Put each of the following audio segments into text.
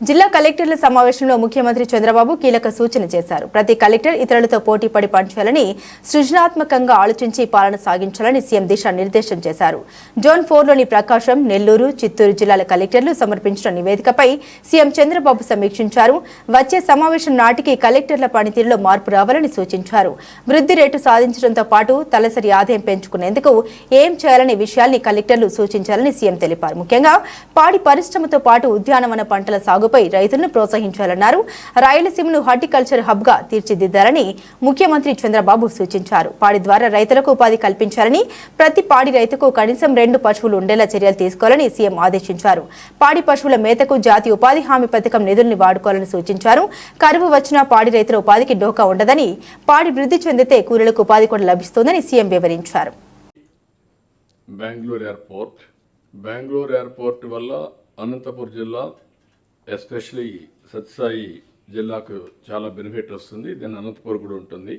జిల్లా కలెక్టర్ల సమావేశంలో ముఖ్యమంత్రి చంద్రబాబు కీలక సూచన చేశారు. ప్రతి కలెక్టర్ ఇతరులతో పోటీపడి పనిచేయాలని, సృజనాత్మకంగా ఆలోచించి పాలన సాగించాలని సీఎం దిశానిర్దేశం చేశారు. జోన్ 4లోని ప్రకాశం, నెల్లూరు, చిత్తూరు జిల్లాల కలెక్టర్లు సమర్పించిన నివేదికపై సీఎం చంద్రబాబు సమీక్షించారు. వచ్చే సమావేశం నాటికి కలెక్టర్ల పనితీరులో మార్పు రావాలని సూచించారు. వృద్ధి రేటు సాధించడంతో పాటు తలసరి ఆదాయం పెంచుకునేందుకు ఏం చేయాలనే విషయాల్ని కలెక్టర్లు సూచించాలని సీఎం తెలిపారు. ముఖ్యంగా పాడి పరిశ్రమతో పాటు ఉద్యానవన పంటల సాగుపై రైతులను ప్రోత్సహించాలన్నారు. రాయలసీమను హార్టికల్చర్ హబ్ గా తీర్చిదిద్దాలని ముఖ్యమంత్రి చంద్రబాబు సూచించారు. పాడి ద్వారా రైతులకు ఉపాధి కల్పించాలని, ప్రతి పాడి రైతుకు కనీసం 2 పశువులు ఉండేలా చర్యలు తీసుకోవాలని సీఎం ఆదేశించారు. పాడి పశువుల మేతకు జాతీయ ఉపాధి హామీ పథకం నిధుల్ని వాడుకోవాలని సూచించారు. కరువు వచ్చినా పాడి రైతుల ఉపాధికి డోకా ఉండదని, పాడి వృద్ధి చెందితే కూలీలకు ఉపాధి కూడా లభిస్తుందని సీఎం వివరించారు. బెంగళూరు ఎయిర్పోర్ట్ వల్ల అనంతపురం జిల్లా, ఎస్పెషలీ సత్యసాయి జిల్లాకు చాలా బెనిఫిట్ వస్తుంది. దీని అనంతపురం కూడా ఉంటుంది.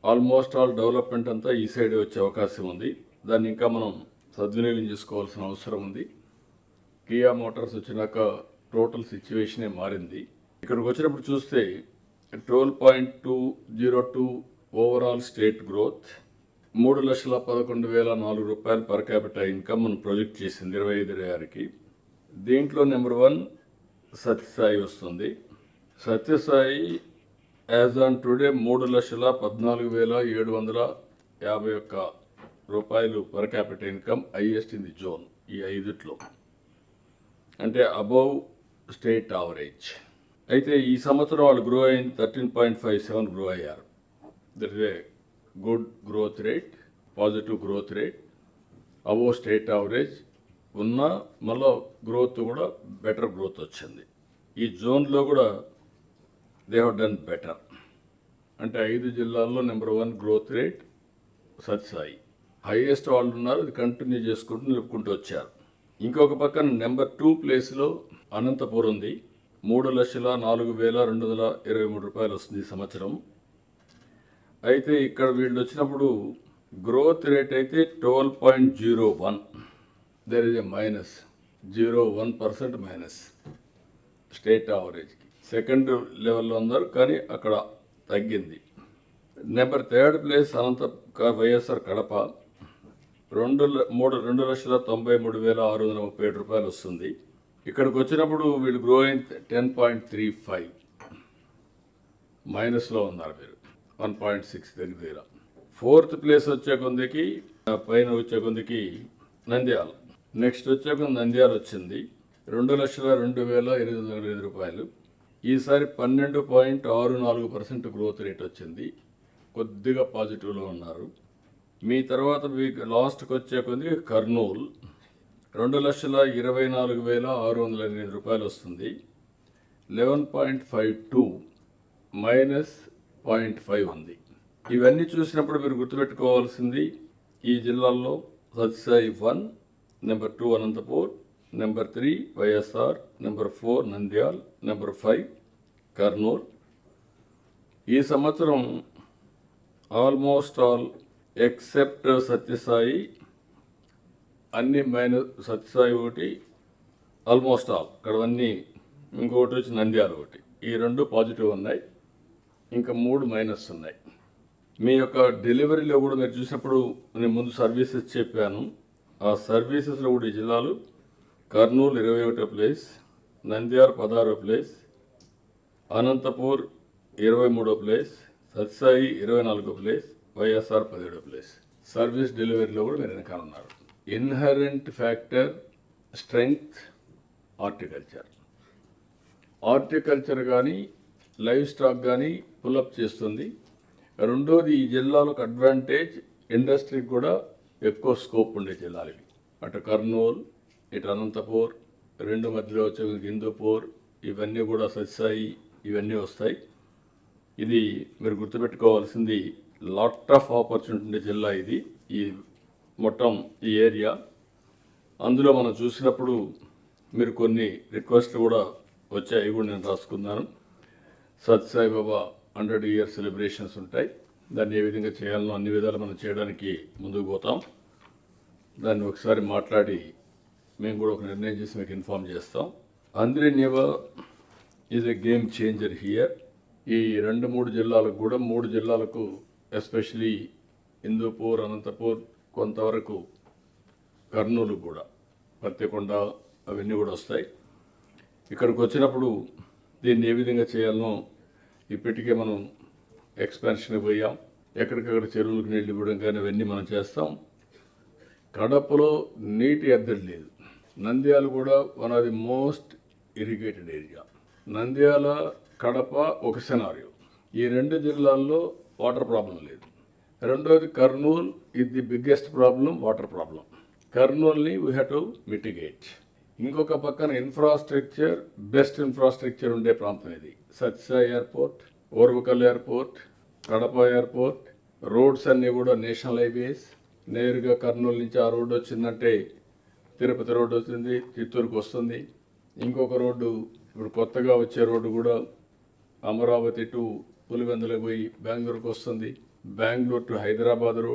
ఆల్మోస్ట్ ఆల్ డెవలప్మెంట్ అంతా ఈ సైడ్ వచ్చే అవకాశం ఉంది. దాన్ని ఇంకా మనం సద్వినియోగం చేసుకోవాల్సిన అవసరం ఉంది. కియా మోటార్స్ వచ్చినాక టోటల్ సిచ్యువేషనే మారింది. ఇక్కడికి వచ్చినప్పుడు చూస్తే 12.202 ఓవరాల్ స్టేట్ గ్రోత్, 3,11,400 రూపాయలు పర్ క్యాపిటల్ ఇన్కమ్ మనం ప్రొజెక్ట్ చేసింది 25-26కి. దీంట్లో నెంబర్ 1 సత్యసాయి వస్తుంది. సత్యసాయి యాజ్ ఆన్ టుడే 3,14,751 రూపాయలు per capital income, highest in the zone. ఈ 5ట్లో అంటే అబౌవ్ స్టేట్ యావరేజ్. అయితే ఈ సంవత్సరం వాళ్ళు గ్రో అయింది 13.57 గ్రో అయ్యారు. That is a good growth rate, positive growth rate, above state average ఉన్న మళ్ళీ గ్రోత్ కూడా బెటర్ గ్రోత్ వచ్చింది. ఈ జోన్లో కూడా దే హ్యావ్ డన్ బెటర్. అంటే 5 జిల్లాల్లో number 1 growth rate Sathya Sai. Highest వాళ్ళు ఉన్నారు, అది కంటిన్యూ చేసుకుంటూ నిలుపుకుంటూ వచ్చారు. ఇంకొక పక్కన నెంబర్ 2 ప్లేస్లో అనంతపురం ఉంది. 3,04,223 రూపాయలు వస్తుంది ఈ సంవత్సరం. అయితే ఇక్కడ వీళ్ళు వచ్చినప్పుడు గ్రోత్ రేట్ అయితే 12.01. There is a minus, 0.1% minus state యావరేజ్కి. సెకండ్ లెవెల్లో ఉన్నారు కానీ అక్కడ తగ్గింది. నెంబర్ 3 ప్లేస్ వైఎస్ఆర్ కడప, 2,93,637 రూపాయలు వస్తుంది. ఇక్కడికి వచ్చినప్పుడు వీళ్ళు గ్రో అయిన 10.35 మైనస్లో ఉన్నారు. మీరు 1.6 దగ్గర. 4th ప్లేస్ వచ్చే కొందికి పైన వచ్చే కొందికి నంద్యాల. నెక్స్ట్ వచ్చే కొంది నంద్యాల వచ్చింది 2,02,805 రూపాయలు. ఈసారి 12.64% గ్రోత్ రేట్ వచ్చింది. కొద్దిగా పాజిటివ్లో ఉన్నారు. మీ తర్వాత మీకు లాస్ట్కి వచ్చే కొద్దిగా కర్నూలు 2,24,608 రూపాయలు వస్తుంది. 11.52 మైనస్ 0.5 ఉంది. ఇవన్నీ చూసినప్పుడు మీరు గుర్తుపెట్టుకోవాల్సింది, ఈ జిల్లాల్లో Sathya Sai 1, number 2 Anantapur, number 3 YSR, number 4 Nandyal, number 5 Kurnool. ఈ సంవత్సరం ఆల్మోస్ట్ ఆల్ ఎక్సెప్ట్ సత్యసాయి అన్ని మైనస్. సత్యసాయి ఒకటి ఆల్మోస్ట్ ఆల్ ఇక్కడ అన్నీ, ఇంకొకటి వచ్చి నంద్యాల ఒకటి. ఈ 2 పాజిటివ్ ఉన్నాయి, ఇంకా 3 మైనస్ ఉన్నాయి. మీ యొక్క డెలివరీలో కూడా మీరు చూసినప్పుడు నేను ముందు సర్వీసెస్ చెప్పాను. ఆ సర్వీసెస్లో కూడా ఈ జిల్లాలు కర్నూలు 21వ ప్లేస్, నంద్యాల 16వ ప్లేస్, అనంతపూర్ 23వ ప్లేస్, సత్యసాయి 24వ ప్లేస్, వైఎస్ఆర్ 17వ ప్లేస్. సర్వీస్ డెలివరీలో కూడా మీరు వెనకాల ఉన్నారు. ఇన్హరెంట్ ఫ్యాక్టర్ స్ట్రెంగ్త్ హార్టికల్చర్ కానీ లైవ్ స్టాక్ కానీ పుల్అప్ చేస్తుంది. రెండోది, ఈ జిల్లాలకు అడ్వాంటేజ్, ఇండస్ట్రీకి కూడా ఎక్కువ స్కోప్ ఉండే జిల్లాలు ఇవి. అటు కర్నూలు, ఇటు అనంతపూర్, 2 మధ్యలో వచ్చే హిందూపూర్, ఇవన్నీ కూడా సత్యసాయి ఇవన్నీ వస్తాయి. ఇది మీరు గుర్తుపెట్టుకోవాల్సింది. లాట్ ఆఫ్ ఆపర్చునిటీ ఉండే జిల్లా ఇది, ఈ మొత్తం ఈ ఏరియా. అందులో మనం చూసినప్పుడు మీరు కొన్ని రిక్వెస్ట్లు కూడా వచ్చాయి, అవి కూడా నేను రాసుకున్నాను. సత్యసాయి బాబా 100 ఇయర్ సెలబ్రేషన్స్ ఉంటాయి. దాన్ని ఏ విధంగా చేయాలనో అన్ని విధాలు మనం చేయడానికి ముందుకు పోతాం. దాన్ని ఒకసారి మాట్లాడి మేము కూడా ఒక నిర్ణయం చేసి మీకు ఇన్ఫామ్ చేస్తాం. అందరి నివ is a game changer here. ఈ 2-3 జిల్లాలకు కూడా 3 జిల్లాలకు ఎస్పెషలీ హిందూపూర్, అనంతపూర్, కొంతవరకు కర్నూలు కూడా పత్తికొండ అవన్నీ కూడా వస్తాయి. ఇక్కడికి వచ్చినప్పుడు దీన్ని ఏ విధంగా చేయాలనో ఇప్పటికే మనం ఎక్స్పాన్షన్కి పోయాం. ఎక్కడికక్కడ చెరువులకు నీళ్ళు ఇవ్వడం కానీ అవన్నీ మనం చేస్తాం. కడపలో నీటి ఎద్దడి లేదు. నంద్యాల కూడా one of the most irrigated area. Nandyal, Kadapa ఒక సినారియో. ఈ 2 జిల్లాల్లో వాటర్ ప్రాబ్లం లేదు. రెండోది కర్నూలు ఇది the biggest problem, water problem. కర్నూల్ని వీ హ్యావ్ టు మిటిగేట్. ఇంకొక పక్కన ఇన్ఫ్రాస్ట్రక్చర్, బెస్ట్ ఇన్ఫ్రాస్ట్రక్చర్ ఉండే ప్రాంతం ఇది. Satyasai airport, Orvakal airport, Kadapa airport, roads అన్నీ కూడా నేషనల్ హైవేస్. నేరుగా కర్నూలు నుంచి ఆ రోడ్డు వచ్చిందంటే తిరుపతి రోడ్డు వస్తుంది, చిత్తూరుకు వస్తుంది. ఇంకొక రోడ్డు ఇప్పుడు కొత్తగా వచ్చే రోడ్డు కూడా అమరావతి టు పులివెందులకు పోయి బెంగళూరుకు వస్తుంది. Bengaluru to Hyderabad road.